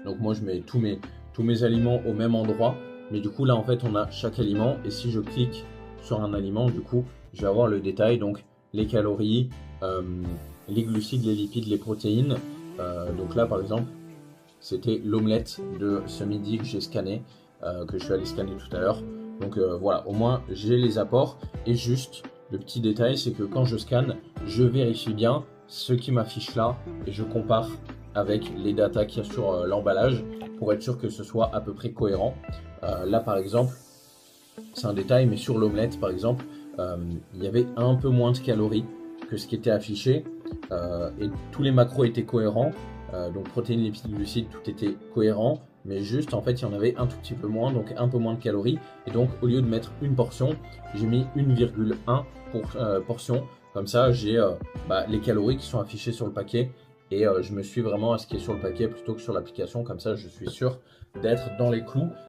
Donc moi je mets tous mes aliments au même endroit. Mais du coup là en fait on a chaque aliment et si je clique sur un aliment, du coup je vais avoir le détail, donc les calories, euh, les glucides, les lipides, les protéines. Donc là par exemple c'était l'omelette de ce midi que j'ai scanné, que je suis allé scanner tout à l'heure. Donc voilà, au moins j'ai les apports. Et juste, le petit détail, c'est que quand je scanne, je vérifie bien ce qui m'affiche là et je compare avec les datas qu'il y a sur l'emballage pour être sûr que ce soit à peu près cohérent. Là par exemple, c'est un détail, mais sur l'omelette par exemple, euh, il y avait un peu moins de calories que ce qui était affiché et tous les macros étaient cohérents. Donc protéines, lipides, glucides, tout était cohérent, mais juste en fait il y en avait un tout petit peu moins, donc un peu moins de calories. Et donc au lieu de mettre une portion, j'ai mis 1,1 portion. Comme ça j'ai les calories qui sont affichées sur le paquet et je me suis vraiment à ce qui est sur le paquet plutôt que sur l'application. Comme ça je suis sûr d'être dans les clous.